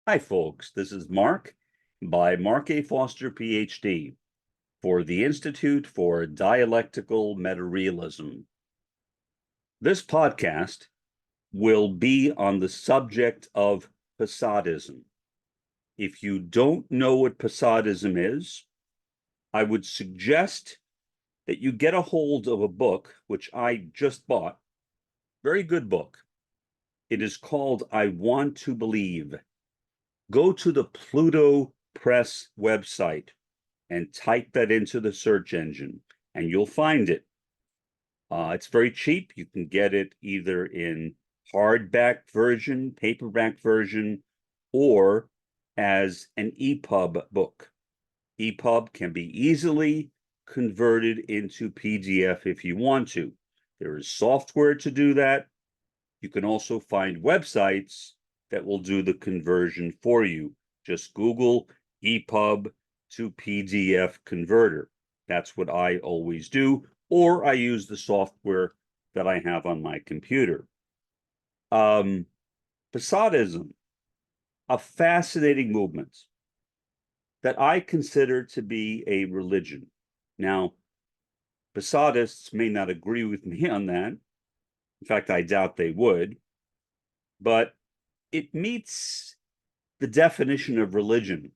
Hi, folks. This is Mark by Mark A. Foster, Ph.D. for the Institute for Dialectical Metarealism. This podcast will be on the subject of Posadism. If you don't know what Posadism is, I would suggest that you get a hold of a book, which I just bought. Very good book. It is called I Want to Believe. Go to the Pluto Press website and type that into the search engine, and you'll find it. It's very cheap. You can get it either in hardback version, paperback version, or as an EPUB book. EPUB can be easily converted into PDF if you want to. There is software to do that. You can also find websites that will do the conversion for you. Just Google EPUB to PDF converter. That's what I always do, or I use the software that I have on my computer. Posadism, a fascinating movement that I consider to be a religion. Now, Posadists may not agree with me on that. In fact, I doubt they would, but it meets the definition of religion,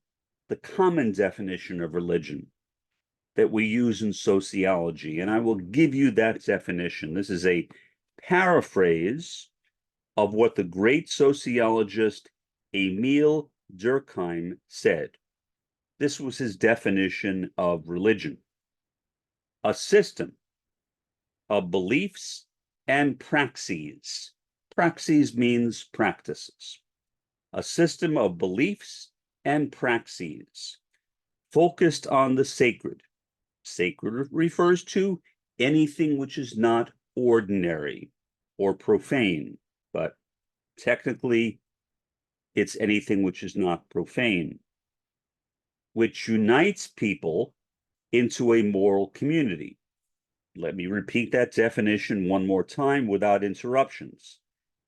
the common definition of religion that we use in sociology. And I will give you that definition. This is a paraphrase of what the great sociologist Emil Durkheim said. This was his definition of religion: a system of beliefs and praxis. Praxis means practices. A system of beliefs and praxis focused on the sacred. Sacred refers to anything which is not ordinary or profane, but technically it's anything which is not profane, which unites people into a moral community. Let me repeat that definition one more time without interruptions.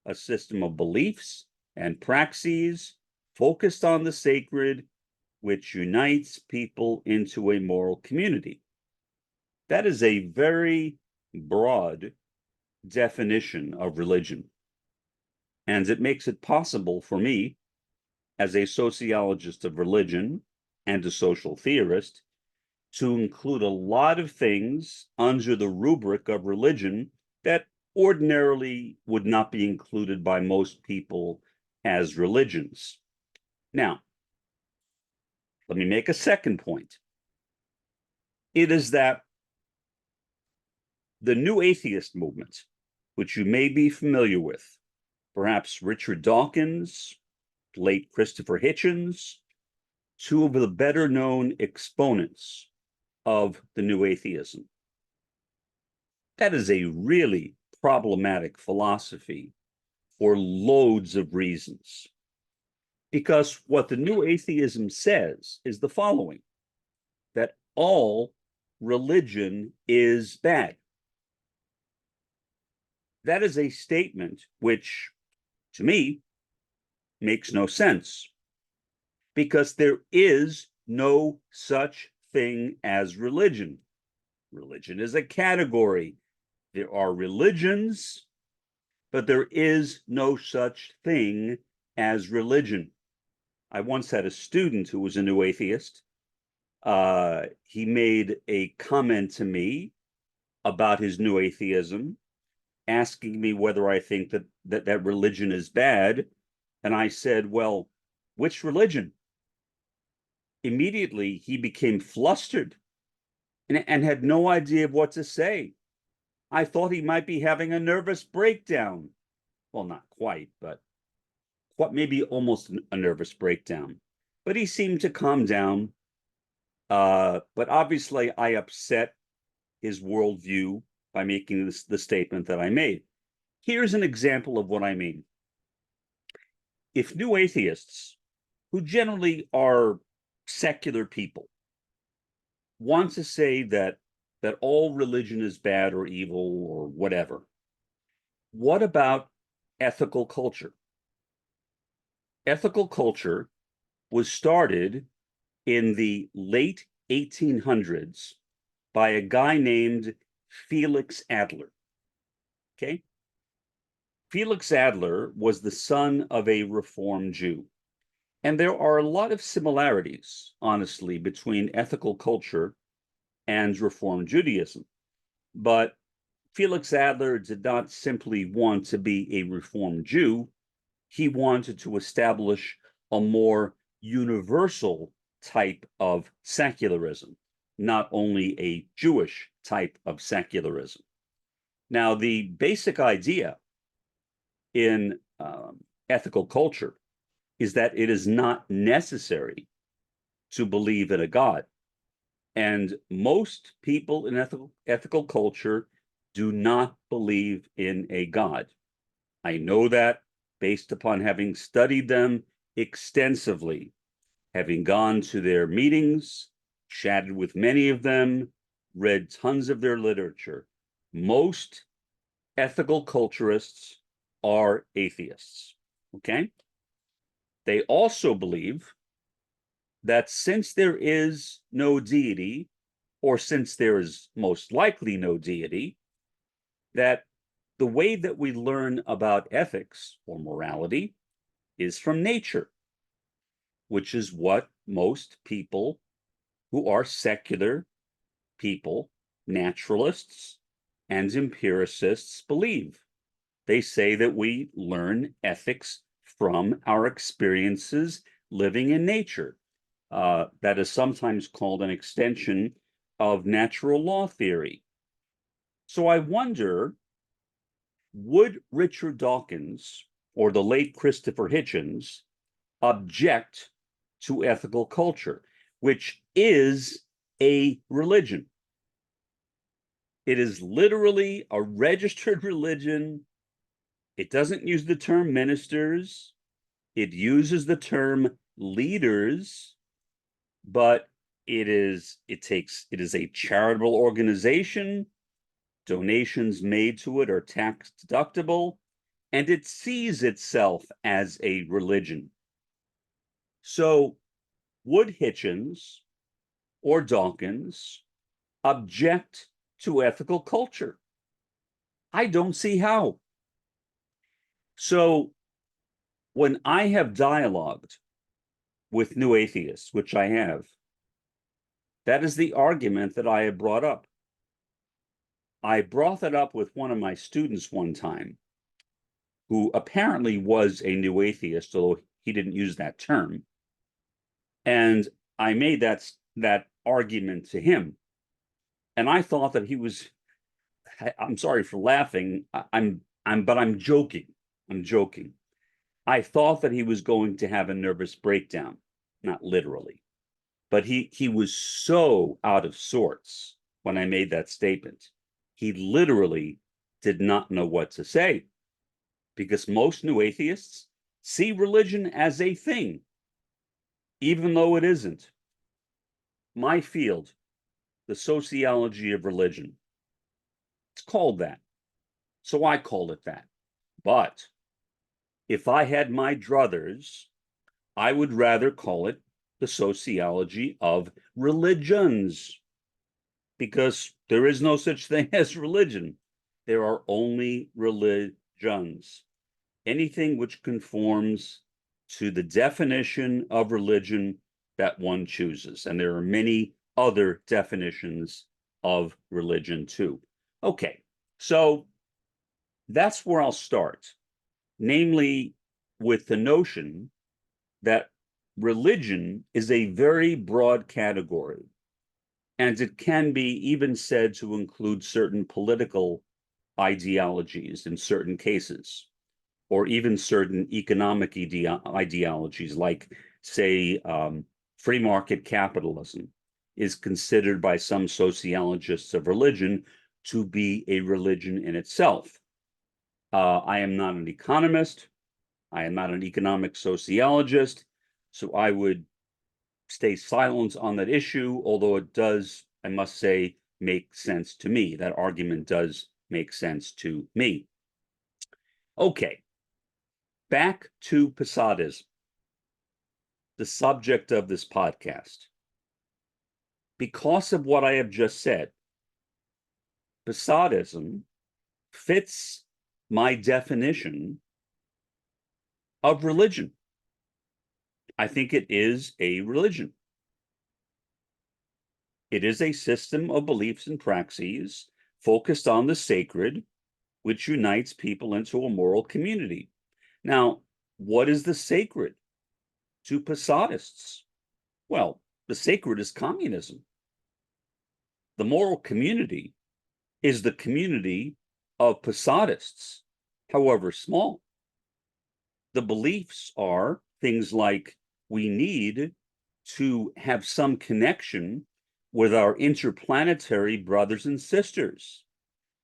A system of beliefs and praxis focused on the sacred, which unites people into a moral community. That is a very broad definition of religion. And it makes it possible for me, as a sociologist of religion and a social theorist, to include a lot of things under the rubric of religion that ordinarily would not be included by most people as religions. Now, let me make a second point. It is that the new atheist movement, which you may be familiar with, perhaps Richard Dawkins, late Christopher Hitchens, two of the better known exponents of the new atheism. That is a really problematic philosophy for loads of reasons. Because what the new atheism says is the following: that all religion is bad. That is a statement which, to me, makes no sense, because there is no such thing as religion. Religion is a category. There are religions, but there is no such thing as religion. I once had a student who was a new atheist. He made a comment to me about his new atheism, asking me whether I think that religion is bad. And I said, well, which religion? Immediately, he became flustered and had no idea of what to say. I thought he might be having a nervous breakdown. Well, not quite, but maybe almost a nervous breakdown. But he seemed to calm down. But obviously, I upset his worldview by making the statement that I made. Here's an example of what I mean. If new atheists, who generally are secular people, want to say that all religion is bad or evil or whatever, what about ethical culture? Ethical culture was started in the late 1800s by a guy named Felix Adler. Okay? Felix Adler was the son of a Reform Jew. And there are a lot of similarities, honestly, between ethical culture and Reform Judaism. But Felix Adler did not simply want to be a Reform Jew. He wanted to establish a more universal type of secularism, not only a Jewish type of secularism. Now, the basic idea in ethical culture is that it is not necessary to believe in a God. And most people in ethical culture do not believe in a God. I know that based upon having studied them extensively, having gone to their meetings, chatted with many of them, read tons of their literature. Most ethical culturists are atheists, okay? They also believe that since there is no deity, or since there is most likely no deity, that the way that we learn about ethics or morality is from nature, which is what most people who are secular people, naturalists, and empiricists believe. They say that we learn ethics from our experiences living in nature. That is sometimes called an extension of natural law theory. So I wonder, would Richard Dawkins or the late Christopher Hitchens object to ethical culture, which is a religion? It is literally a registered religion. It doesn't use the term ministers. It uses the term leaders, but it is a charitable organization. Donations made to it are tax deductible, and it sees itself as a religion. So would Hitchens or Dawkins object to ethical culture? I don't see how. So when I have dialogued with new atheists, which I have, that is the argument that I have brought up. I brought it up with one of my students one time, who apparently was a new atheist, although he didn't use that term. And I made that argument to him. And I thought that he was, I'm sorry for laughing. But I'm joking. I'm joking. I thought that he was going to have a nervous breakdown, not literally, but he was so out of sorts when I made that statement. He literally did not know what to say, because most new atheists see religion as a thing, even though it isn't. My field, the sociology of religion, it's called that. So I call it that. But if I had my druthers, I would rather call it the sociology of religions, because there is no such thing as religion. There are only religions. Anything which conforms to the definition of religion that one chooses. And there are many other definitions of religion too. Okay, so that's where I'll start, namely with the notion that religion is a very broad category, and it can be even said to include certain political ideologies in certain cases, or even certain economic ideologies, like, say, free market capitalism is considered by some sociologists of religion to be a religion in itself. I am not an economist. I am not an economic sociologist, so I would stay silent on that issue, although it does, I must say, make sense to me. That argument does make sense to me. Okay, back to Posadism. the subject of this podcast. Because of what I have just said, Posadism fits my definition of religion. I think it is a religion. It is a system of beliefs and praxis focused on the sacred, which unites people into a moral community. Now, what is the sacred to Posadists? Well, the sacred is communism. The moral community is the community of Posadists, however small. The beliefs are things like we need to have some connection with our interplanetary brothers and sisters.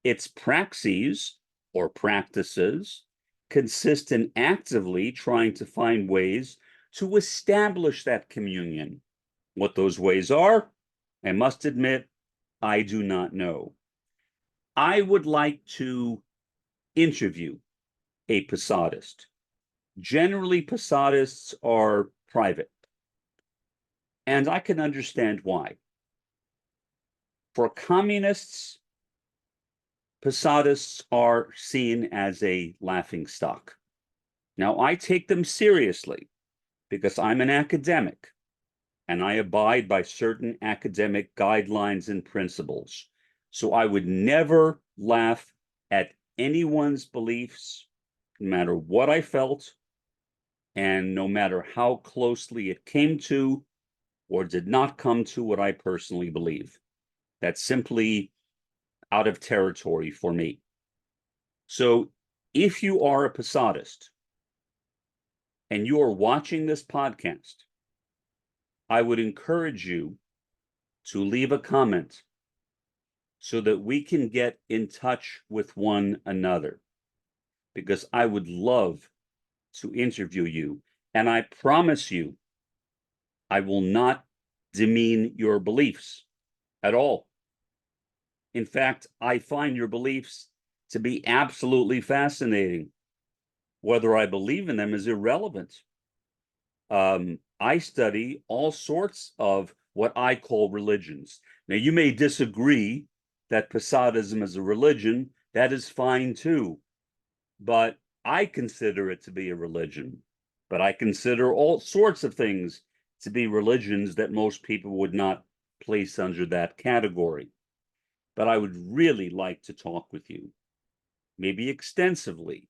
Its praxis or practices consist in actively trying to find ways to establish that communion. What those ways are, I must admit, I do not know. I would like to interview a Posadist. Generally, Posadists are private, and I can understand why. For communists, Posadists are seen as a laughingstock. Now, I take them seriously because I'm an academic and I abide by certain academic guidelines and principles. So I would never laugh at anyone's beliefs, no matter what I felt, and no matter how closely it came to or did not come to what I personally believe. That's simply out of territory for me. So if you are a Posadist and you are watching this podcast, I would encourage you to leave a comment so that we can get in touch with one another, because I would love to interview you. And I promise you, I will not demean your beliefs at all. In fact, I find your beliefs to be absolutely fascinating. Whether I believe in them is irrelevant. I study all sorts of what I call religions. Now, you may disagree that Posadism is a religion. That is fine too. But I consider it to be a religion. But I consider all sorts of things to be religions that most people would not place under that category. But I would really like to talk with you, maybe extensively.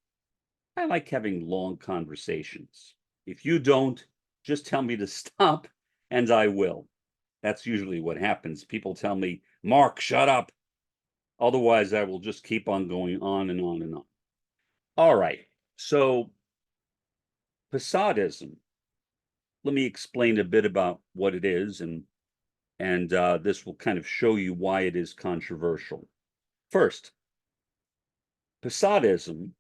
I like having long conversations. If you don't, just tell me to stop and I will. That's usually what happens. People tell me, Mark, shut up. Otherwise, I will just keep on going on and on and on. All right. So, Posadism. Let me explain a bit about what it is, and this will kind of show you why it is controversial. First, Posadism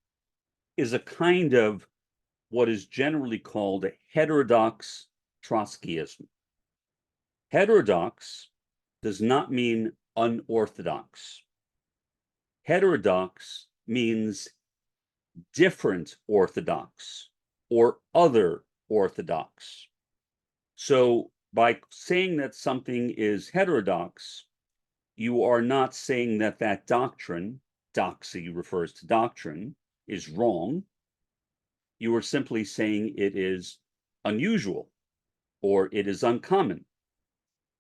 is a kind of what is generally called a heterodox Trotskyism. Heterodox does not mean unorthodox. Heterodox means different orthodox or other orthodox. So by saying that something is heterodox, you are not saying that that doctrine, doxy refers to doctrine, is wrong. You are simply saying it is unusual or it is uncommon.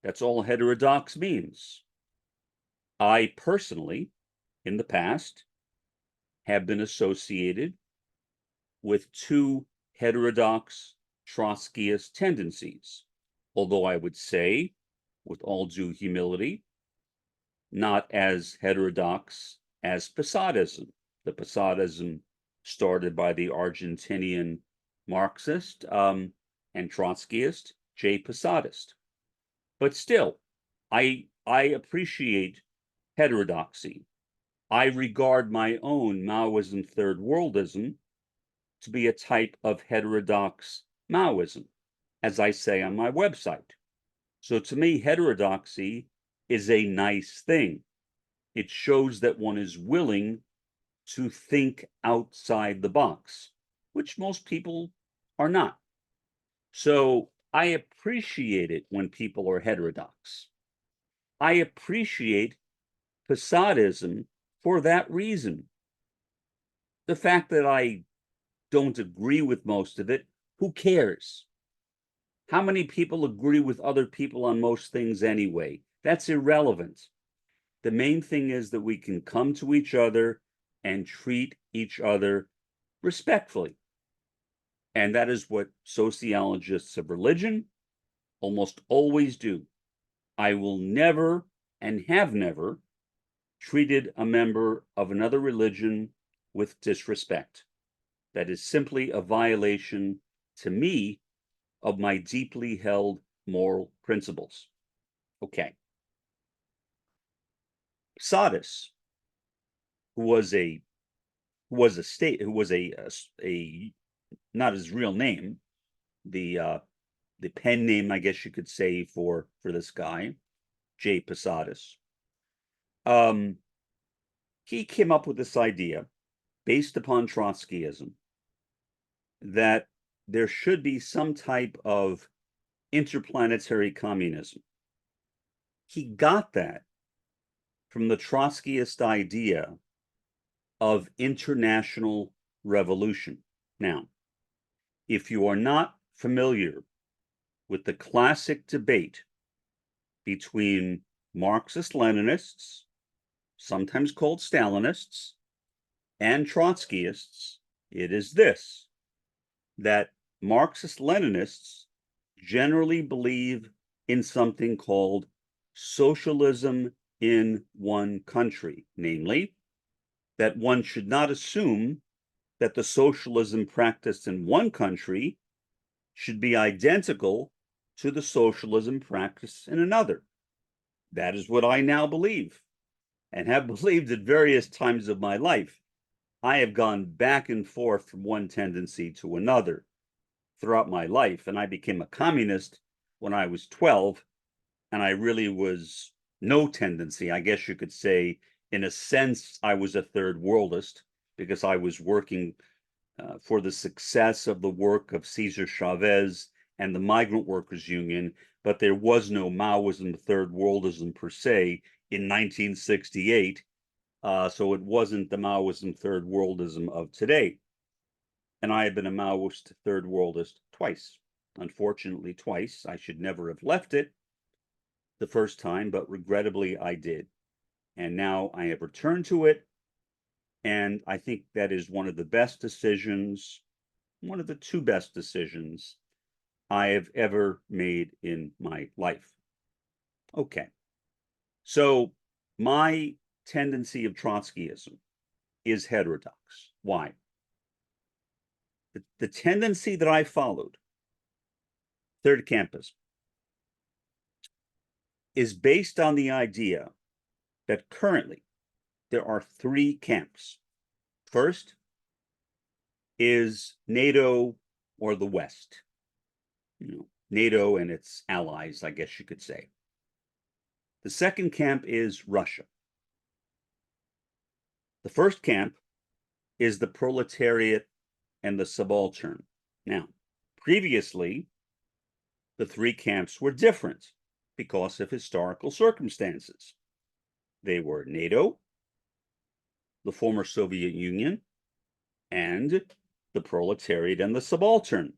That's all heterodox means. I personally, in the past, have been associated with two heterodox Trotskyist tendencies, although I would say, with all due humility, not as heterodox as Posadism. The Posadism started by the Argentinian Marxist and Trotskyist J. Posadist. But still, I appreciate heterodoxy. I regard my own Maoism third worldism to be a type of heterodox Maoism, as I say on my website. So to me, heterodoxy is a nice thing. It shows that one is willing to think outside the box, which most people are not. So I appreciate it when people are heterodox. I appreciate Posadism for that reason. The fact that I don't agree with most of it, who cares? How many people agree with other people on most things anyway? That's irrelevant. The main thing is that we can come to each other and treat each other respectfully. And that is what sociologists of religion almost always do. I will never and have never treated a member of another religion with disrespect. That is simply a violation, to me, of my deeply held moral principles. Okay. Posadis, who was a not his real name, the pen name, I guess you could say, for this guy, J. Posadis. He came up with this idea based upon Trotskyism that there should be some type of interplanetary communism. He got that from the Trotskyist idea of international revolution. Now, if you are not familiar with the classic debate between Marxist-Leninists, sometimes called Stalinists, and Trotskyists, it is this, that Marxist-Leninists generally believe in something called socialism in one country, namely, that one should not assume that the socialism practiced in one country should be identical to the socialism practiced in another. That is what I now believe and have believed at various times of my life. I have gone back and forth from one tendency to another throughout my life, and I became a communist when I was 12, and I really was no tendency. I guess you could say, in a sense, I was a third worldist because I was working for the success of the work of Cesar Chavez and the Migrant Workers Union, but there was no Maoism, third worldism per se in 1968. So it wasn't the Maoism, third worldism of today. And I have been a Maoist third worldist twice. Unfortunately, twice. I should never have left it the first time, but regrettably I did. And now I have returned to it. And I think that is one of the best decisions, one of the two best decisions I have ever made in my life. Okay. So my tendency of Trotskyism is heterodox. Why? The tendency that I followed, third campism, is based on the idea that currently there are three camps. First is NATO or the West, NATO and its allies, I guess you could say. The second camp is Russia. The first camp is the proletariat and the subaltern. Now, previously, the three camps were different because of historical circumstances. They were NATO, the former Soviet Union, and the proletariat and the subaltern.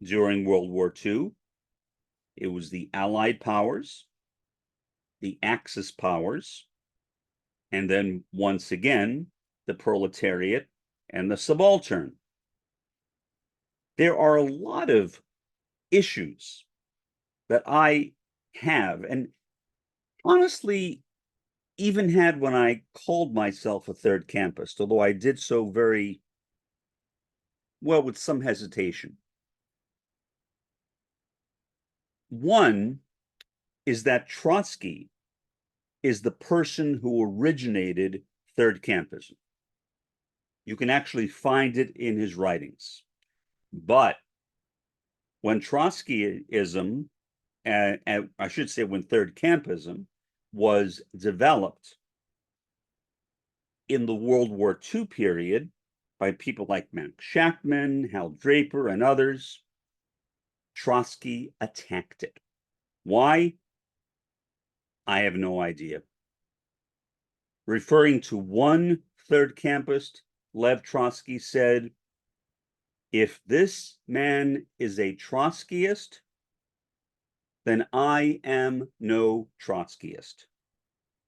During World War II, it was the Allied powers, the Axis powers, and then once again, the proletariat and the subaltern. There are a lot of issues that I have, and honestly, even had when I called myself a third campist, although I did so very well with some hesitation. One is that Trotsky is the person who originated third campism. You can actually find it in his writings. But when Trotskyism, I should say when third campism was developed in the World War II period by people like Max Shachtman, Hal Draper, and others, Trotsky attacked it. Why? I have no idea. Referring to one third campist, Lev Trotsky said, "If this man is a Trotskyist, then I am no Trotskyist."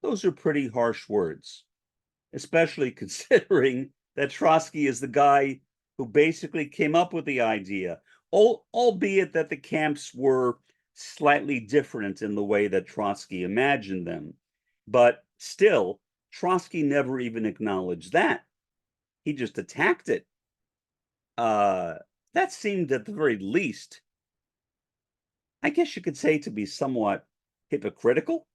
Those are pretty harsh words, especially considering that Trotsky is the guy who basically came up with the idea, albeit that the camps were slightly different in the way that Trotsky imagined them. But still, Trotsky never even acknowledged that. He just attacked it. That seemed at the very least, I guess you could say, to be somewhat hypocritical,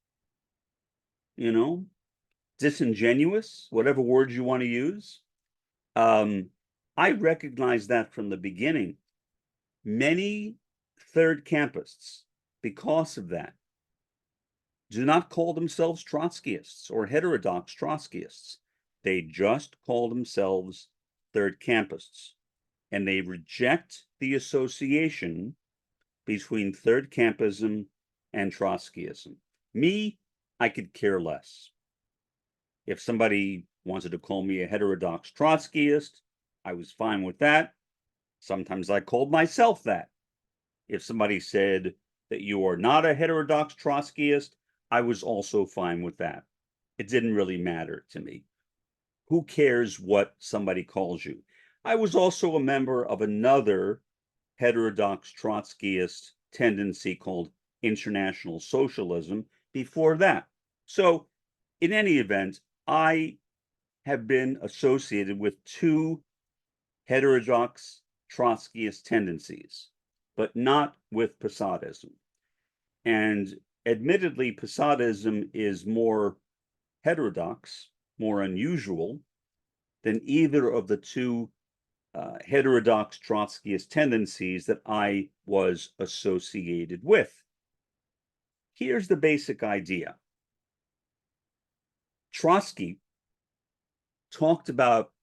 disingenuous, whatever words you want to use. I recognized that from the beginning. Many third campists, because of that, do not call themselves Trotskyists or heterodox Trotskyists. They just call themselves third campists, and they reject the association between third campism and Trotskyism. Me, I could care less. If somebody wanted to call me a heterodox Trotskyist, I was fine with that. Sometimes I called myself that. If somebody said that you are not a heterodox Trotskyist, I was also fine with that. It didn't really matter to me. Who cares what somebody calls you? I was also a member of another heterodox Trotskyist tendency called international socialism before that. So, in any event, I have been associated with two heterodox Trotskyist tendencies, but not with Posadism. And admittedly, Posadism is more heterodox, more unusual than either of the two heterodox Trotskyist tendencies that I was associated with. Here's the basic idea. Trotsky talked about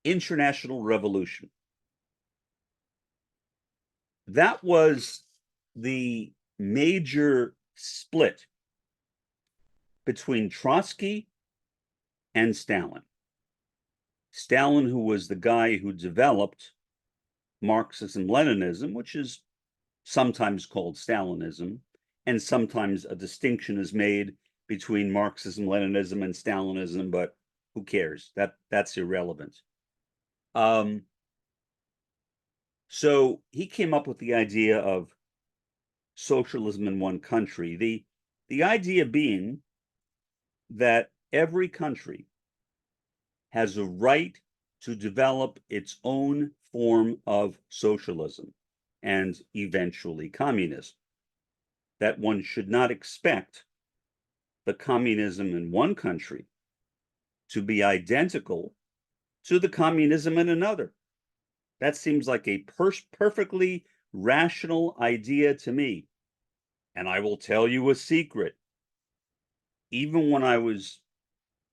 international revolution. That was the major split between Trotsky and Stalin. Stalin, who was the guy who developed Marxism-Leninism, which is sometimes called Stalinism, and sometimes a distinction is made between Marxism-Leninism and Stalinism, but who cares? That's irrelevant. So he came up with the idea of socialism in one country. The idea being that every country has a right to develop its own form of socialism and eventually communism. That one should not expect the communism in one country to be identical to the communism in another. That seems like a perfectly rational idea to me. And I will tell you a secret. Even when I was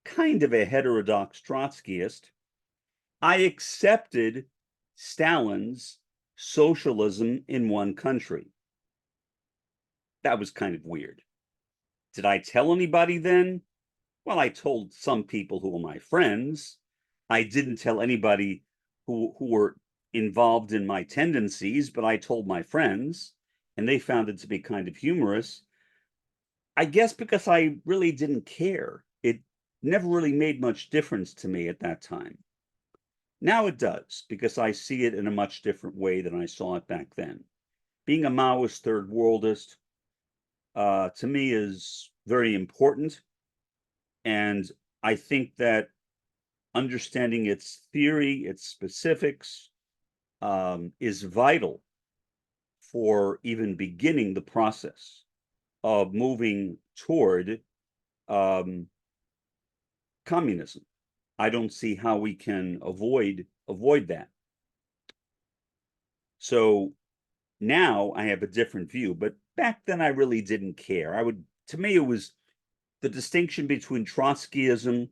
kind of a heterodox Trotskyist, I accepted Stalin's socialism in one country. That was kind of weird. Did I tell anybody then? Well, I told some people who were my friends. I didn't tell anybody who were involved in my tendencies, but I told my friends, and they found it to be kind of humorous. I guess because I really didn't care. It never really made much difference to me at that time. Now it does, because I see it in a much different way than I saw it back then. Being a Maoist third worldist, to me, is very important. And I think that understanding its theory, its specifics, is vital for even beginning the process of moving toward communism. I don't see how we can avoid that. So now I have a different view, but back then I really didn't care. To me, it was the distinction between Trotskyism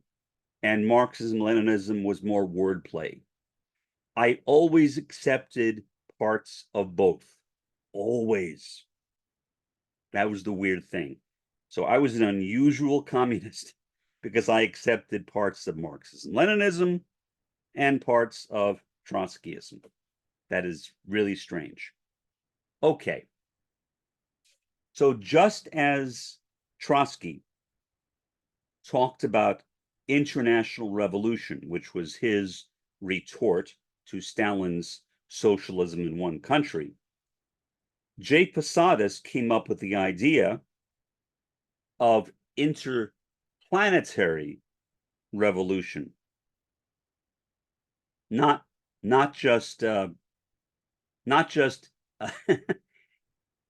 and Marxism-Leninism was more wordplay. I always accepted parts of both. Always. That was the weird thing. So I was an unusual communist because I accepted parts of Marxism, Leninism, and parts of Trotskyism. That is really strange. Okay. So just as Trotsky talked about international revolution, which was his retort to Stalin's socialism in one country, J. Posadis came up with the idea of interplanetary revolution, not just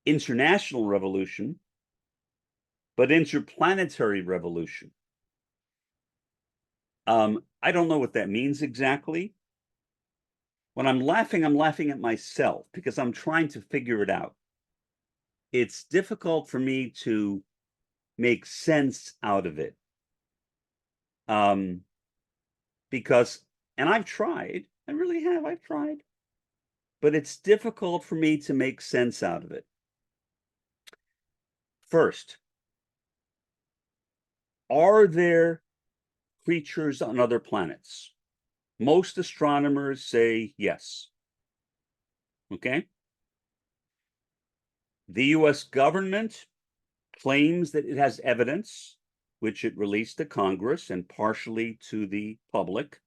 international revolution, but interplanetary revolution. I don't know what that means exactly. When I'm laughing at myself because I'm trying to figure it out. It's difficult for me to make sense out of it. Because, and I've tried, I really have, I've tried, but it's difficult for me to make sense out of it. First, are there creatures on other planets? Most astronomers say yes. Okay. The US government claims that it has evidence, which it released to Congress and partially to the public,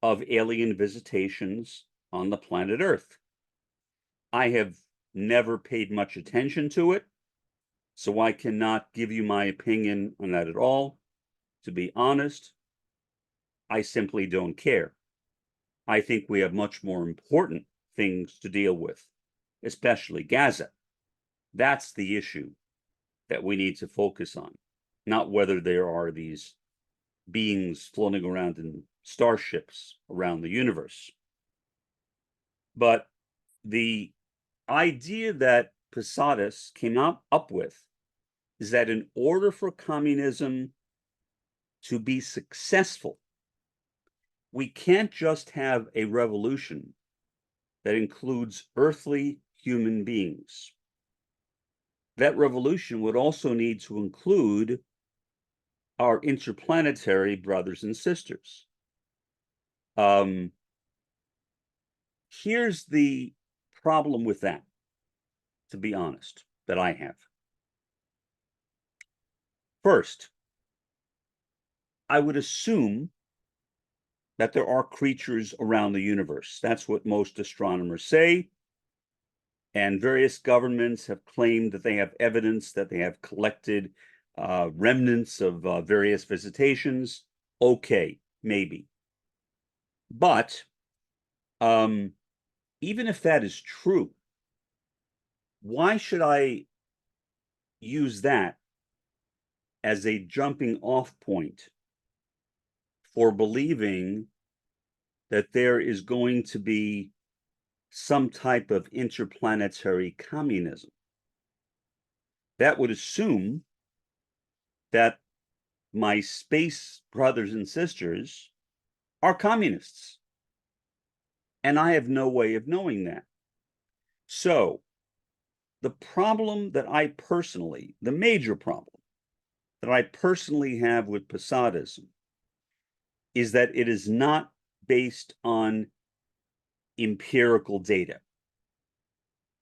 of alien visitations on the planet Earth. I have never paid much attention to it, so I cannot give you my opinion on that at all. To be honest, I simply don't care. I think we have much more important things to deal with, especially Gaza. That's the issue that we need to focus on, not whether there are these beings floating around in starships around the universe. But the idea that Posadis came up with is that in order for communism to be successful, we can't just have a revolution that includes earthly human beings. That revolution would also need to include our interplanetary brothers and sisters. Here's the problem with that, to be honest, that I have. First, I would assume that there are creatures around the universe. That's what most astronomers say. And various governments have claimed that they have evidence that they have collected remnants of various visitations. Okay, maybe. But even if that is true, why should I use that as a jumping off point for believing that there is going to be some type of interplanetary communism? That would assume that my space brothers and sisters are communists. And I have no way of knowing that. So the problem that I personally, the major problem that I personally have with Posadism is that it is not based on empirical data.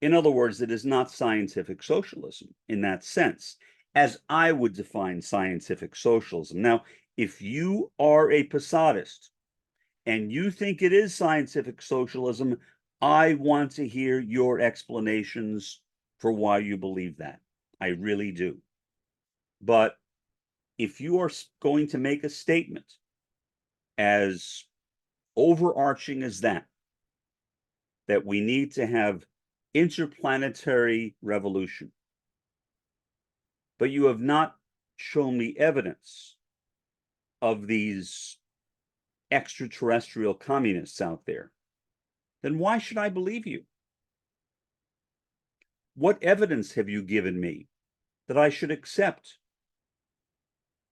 In other words, it is not scientific socialism in that sense, as I would define scientific socialism. Now, if you are a Posadist and you think it is scientific socialism, I want to hear your explanations for why you believe that. I really do. But if you are going to make a statement as overarching as that we need to have interplanetary revolution, but you have not shown me evidence of these extraterrestrial communists out there, then why should I believe you? What evidence have you given me that I should accept?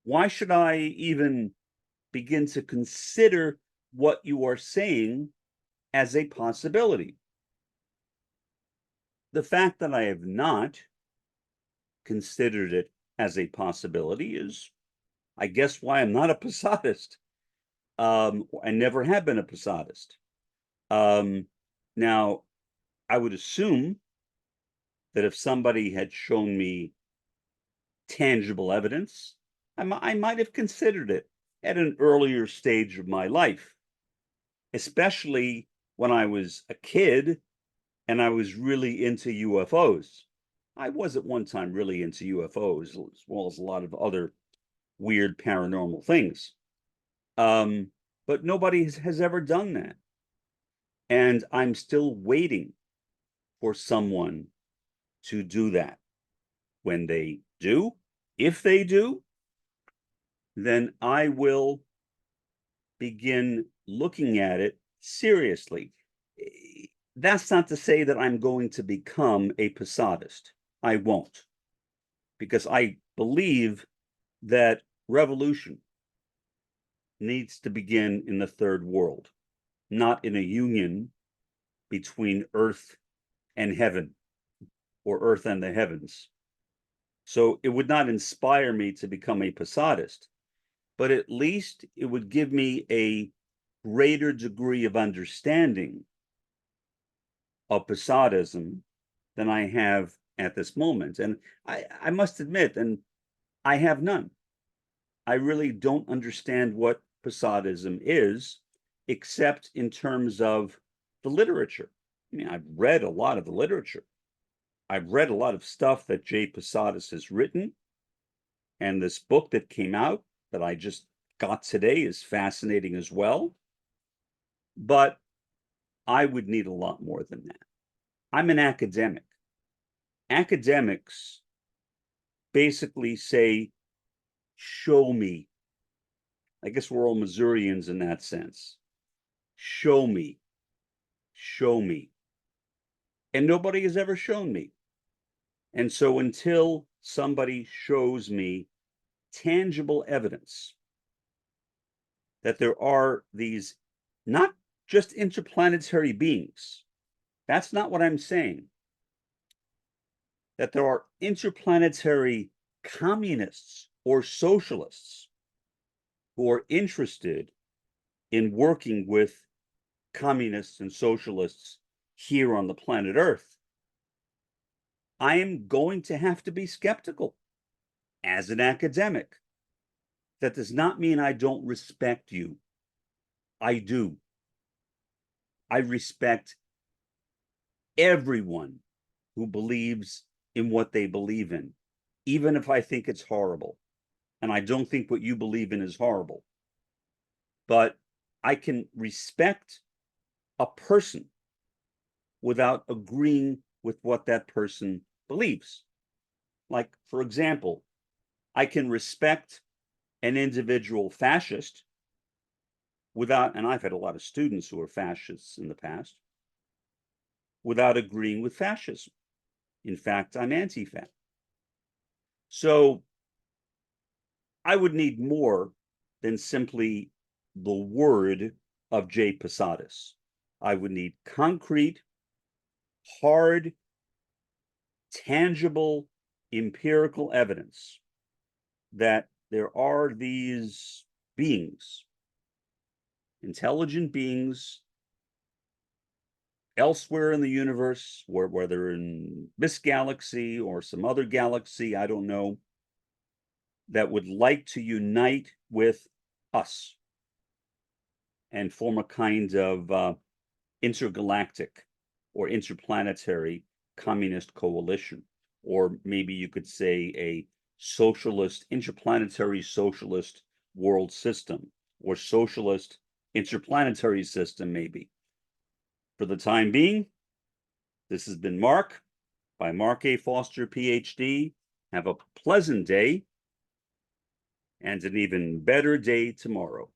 Why should I even begin to consider what you are saying as a possibility? the fact that I have not considered it as a possibility is, I guess, why I'm not a Posadist. I never have been a Posadist. Now, I would assume that if somebody had shown me tangible evidence, I might have considered it at an earlier stage of my life, especially when I was a kid and I was really into UFOs. I was at one time really into UFOs, as well as a lot of other weird paranormal things. But nobody has ever done that. And I'm still waiting for someone to do that. When they do, if they do, then I will begin looking at it seriously. That's not to say that I'm going to become a Posadist. I won't, because I believe that revolution needs to begin in the third world, not in a union between earth and heaven, or earth and the heavens. So it would not inspire me to become a Posadist, but at least it would give me a greater degree of understanding of Posadism than I have at this moment. And I must admit, and I have none. I really don't understand what Posadism is, except in terms of the literature. I mean, I've read a lot of the literature. I've read a lot of stuff that J. Posadis has written, and this book that came out that I just got today is fascinating as well. But I would need a lot more than that. I'm an academic. Academics basically say, show me. I guess we're all Missourians in that sense. Show me. Show me. And nobody has ever shown me. And so until somebody shows me tangible evidence that there are these not just interplanetary beings, that's not what I'm saying, that there are interplanetary communists or socialists who are interested in working with communists and socialists here on the planet Earth, I am going to have to be skeptical as an academic. That does not mean I don't respect you. I do. I respect everyone who believes in what they believe in, even if I think it's horrible. And I don't think what you believe in is horrible. But I can respect a person without agreeing with what that person believes. Like, for example, I can respect an individual fascist without, and I've had a lot of students who are fascists in the past, without agreeing with fascism. In fact, I'm Antifa. So I would need more than simply the word of J. Posadis. I would need concrete, hard, tangible, empirical evidence that there are these beings, intelligent beings, elsewhere in the universe, whether in this galaxy or some other galaxy, I don't know, that would like to unite with us and form a kind of intergalactic or interplanetary communist coalition, or maybe you could say a socialist, interplanetary socialist world system, or socialist interplanetary system, maybe. For the time being, this has been Mark by Mark A. Foster, Ph.D. Have a pleasant day and an even better day tomorrow.